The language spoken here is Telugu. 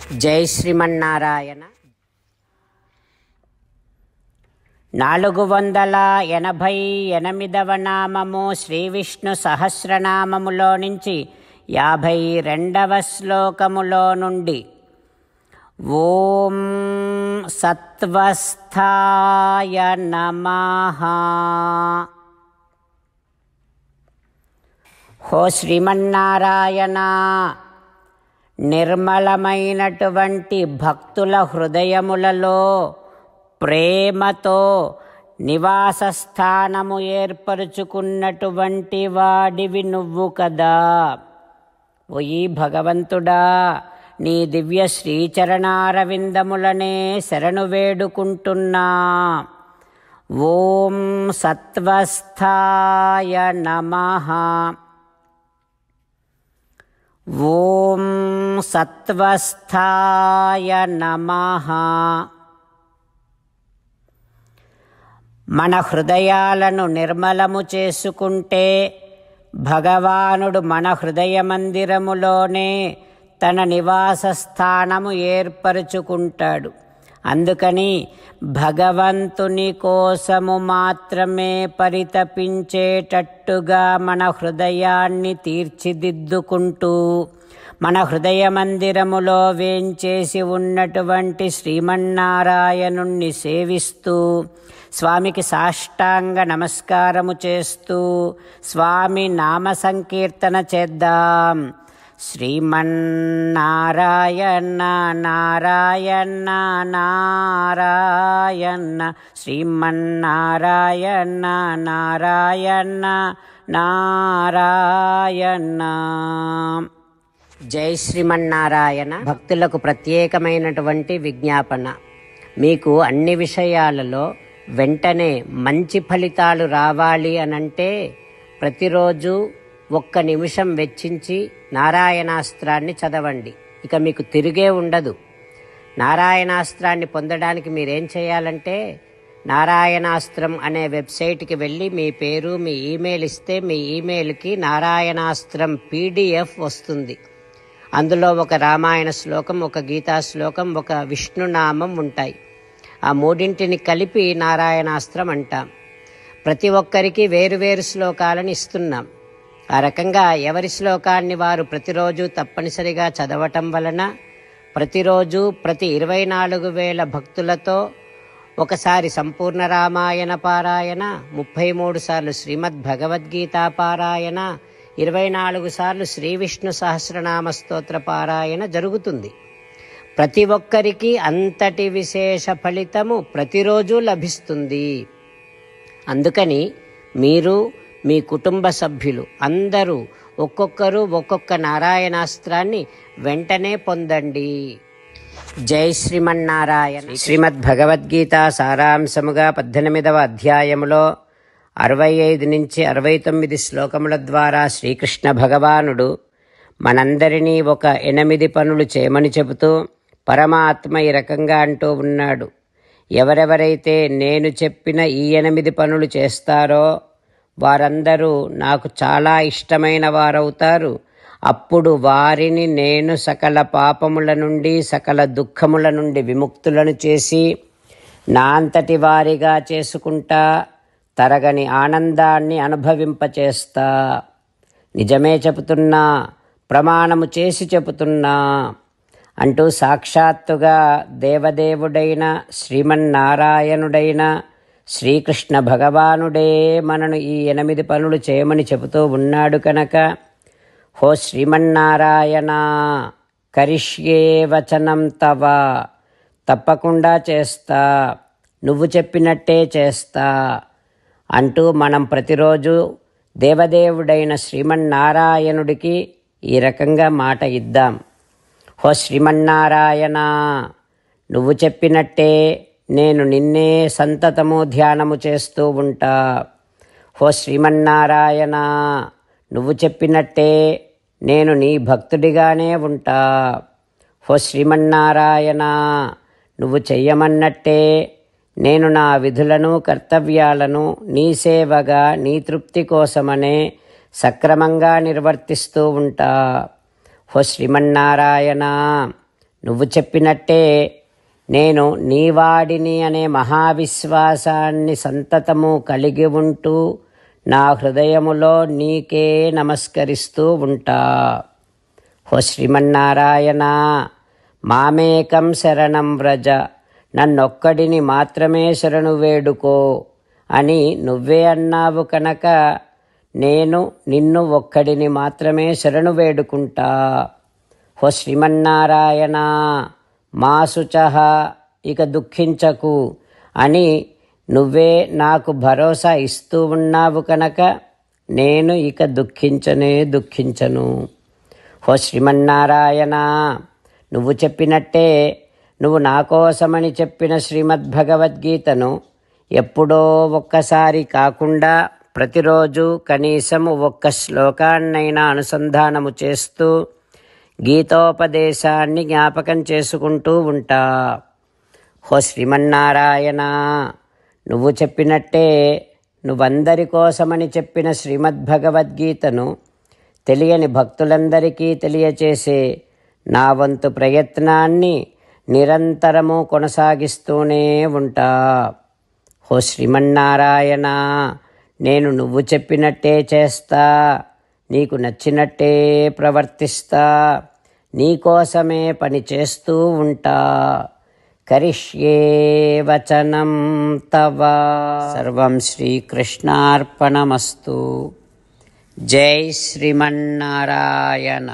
జై శ్రీమన్నారాయణ. 488వ నామము శ్రీ విష్ణు సహస్రనామములో నుంచి 52వ శ్లోకములో నుండి ఓం సత్వస్థాయ నమః. హో శ్రీమన్నారాయణ, నిర్మలమైనటువంటి భక్తుల హృదయములలో ప్రేమతో నివాస స్థానము ఏర్పరుచుకున్నటువంటి వాడివి నువ్వు కదా. ఓ ఈ భగవంతుడా, నీ దివ్య శ్రీచరణారవిందములనే శరణు వేడుకుంటున్నా. ఓం సత్వస్థాయ నమః. ఓం సత్వస్థాయ నమః. మన హృదయాలను నిర్మలము చేసుకుంటే భగవానుడు మన హృదయ మందిరములోనే తన నివాస స్థానము ఏర్పరుచుకుంటాడు. అందుకని భగవంతుని కోసము మాత్రమే పరితపించేటట్టుగా మన హృదయాన్ని తీర్చిదిద్దుకుంటూ మన హృదయ మందిరములో వేంచేసి ఉన్నటువంటి శ్రీమన్నారాయణుణ్ణి సేవిస్తూ స్వామికి సాష్టాంగ నమస్కారము చేస్తూ స్వామి నామ సంకీర్తన చేద్దాం. శ్రీమన్నారాయణ నారాయణ నారాయణ, శ్రీమన్నారాయణ నారాయణ నారాయణ. జై శ్రీమన్నారాయణ. భక్తులకు ప్రత్యేకమైనటువంటి విజ్ఞాపన. మీకు అన్ని విషయాలలో వెంటనే మంచి ఫలితాలు రావాలి అనంటే ప్రతిరోజు 1 నిమిషం వెచ్చించి నారాయణాస్త్రాన్ని చదవండి. ఇక మీకు తిరిగే ఉండదు. నారాయణాస్త్రాన్ని పొందడానికి మీరేం చేయాలంటే నారాయణాస్త్రం అనే వెబ్సైట్కి వెళ్ళి మీ పేరు, మీ ఈమెయిల్ ఇస్తే మీ ఈమెయిల్కి నారాయణాస్త్రం PDF వస్తుంది. అందులో ఒక రామాయణ శ్లోకం, ఒక గీతా శ్లోకం, ఒక విష్ణునామం ఉంటాయి. ఆ మూడింటిని కలిపి నారాయణాస్త్రం అంటాం. ప్రతి ఒక్కరికి వేరువేరు శ్లోకాలను ఇస్తున్నాం. ఆ రకంగా ఎవరి శ్లోకాన్ని వారు ప్రతిరోజు తప్పనిసరిగా చదవటం వలన ప్రతిరోజు ప్రతి 24,000 భక్తులతో ఒకసారి సంపూర్ణ రామాయణ పారాయణ, 33 సార్లు శ్రీమద్ భగవద్గీత పారాయణ, 24 సార్లు శ్రీ విష్ణు సహస్రనామ స్తోత్ర పారాయణ జరుగుతుంది. ప్రతి ఒక్కరికి అంతటి విశేష ఫలితము ప్రతిరోజు లభిస్తుంది. అందుకని మీరు, మీ కుటుంబ సభ్యులు అందరూ ఒక్కొక్కరు ఒక్కొక్క నారాయణాస్త్రాన్ని వెంటనే పొందండి. జై శ్రీమన్నారాయణ. శ్రీమద్ భగవద్గీత సారాంశముగా 18వ అధ్యాయములో 65 నుంచి 69 శ్లోకముల ద్వారా శ్రీకృష్ణ భగవానుడు మనందరినీ ఒక 8 పనులు చేయమని చెబుతూ పరమాత్మ ఈ రకంగా అంటూ ఉన్నాడు. ఎవరెవరైతే నేను చెప్పిన ఈ 8 పనులు చేస్తారో వారందరూ నాకు చాలా ఇష్టమైన వారవుతారు. అప్పుడు వారిని నేను సకల పాపముల నుండి, సకల దుఃఖముల నుండి విముక్తులను చేసి నా అంతటి వారిగా చేసుకుంటా, తరగని ఆనందాన్ని అనుభవింపచేస్తా. నిజమే చెబుతున్నా, ప్రమాణము చేసి చెబుతున్నా అంటూ సాక్షాత్తుగా దేవదేవుడైన శ్రీమన్నారాయణుడైన శ్రీకృష్ణ భగవానుడే మనను ఈ 8 పనులు చేయమని చెబుతూ ఉన్నాడు కనుక, హో శ్రీమన్నారాయణ, కరిష్యే వచనం తవ, తప్పకుండా చేస్తా, నువ్వు చెప్పినట్టే చేస్తా అంటూ మనం ప్రతిరోజు దేవదేవుడైన శ్రీమన్నారాయణుడికి ఈ రకంగా మాట ఇద్దాం. హో శ్రీమన్నారాయణ, నువ్వు చెప్పినట్టే నేను నిన్నే సంతతము ధ్యానము చేస్తూ ఉంటా. హో శ్రీమన్నారాయణ, నువ్వు చెప్పినట్టే నేను నీ భక్తుడిగానే ఉంటా. హో శ్రీమన్నారాయణ, నువ్వు చెయ్యమన్నట్టే నేను నా విధులను, కర్తవ్యాలను నీ సేవగా, నీ తృప్తి కోసమనే సక్రమంగా నిర్వర్తిస్తూ ఉంటా. ఓ శ్రీమన్నారాయణ, నువ్వు చెప్పినట్టే నేను నీవాడిని అనే మహావిశ్వాసాన్ని సంతతము కలిగి ఉంటూ నా హృదయములో నీకే నమస్కరిస్తూ ఉంటా. ఓ శ్రీమన్నారాయణ, మామేకం శరణం వ్రజ, నన్నొక్కడిని మాత్రమే శరణు వేడుకో అని నువ్వే అన్నావు కనుక నేను నిన్ను ఒక్కడిని మాత్రమే శరణు వేడుకుంటా. ఓ శ్రీమన్నారాయణ, మా శుచః, ఇక దుఃఖించకు అని నువ్వే నాకు భరోసా ఇస్తూ ఉన్నావు కనుక నేను ఇక దుఃఖించను. ఓ శ్రీమన్నారాయణ, నువ్వు చెప్పినట్టే నువ్వు నా కోసమని చెప్పిన శ్రీమద్భగవద్గీతను ఎప్పుడో ఒక్కసారి కాకుండా ప్రతిరోజు కనీసం ఒక్క శ్లోకాన్నైనా అనుసంధానము చేస్తూ గీతోపదేశాన్ని జ్ఞాపకం చేసుకుంటూ ఉంటా. ఓ శ్రీమన్నారాయణ, నువ్వు చెప్పినట్టే నువ్వందరి కోసమని చెప్పిన శ్రీమద్భగవద్గీతను తెలియని భక్తులందరికీ తెలియచేసే నా వంతు ప్రయత్నాన్ని నిరంతరము కొనసాగిస్తూనే ఉంటా. ఓ శ్రీమన్నారాయణ, నేను నువ్వు చెప్పినట్టే చేస్తా, నీకు నచ్చినట్టే ప్రవర్తిస్తా, నీకోసమే పని చేస్తూ ఉంటా. కరిష్యే వచనం తవ. సర్వం శ్రీకృష్ణార్పణమస్తు. జై శ్రీమన్నారాయణ.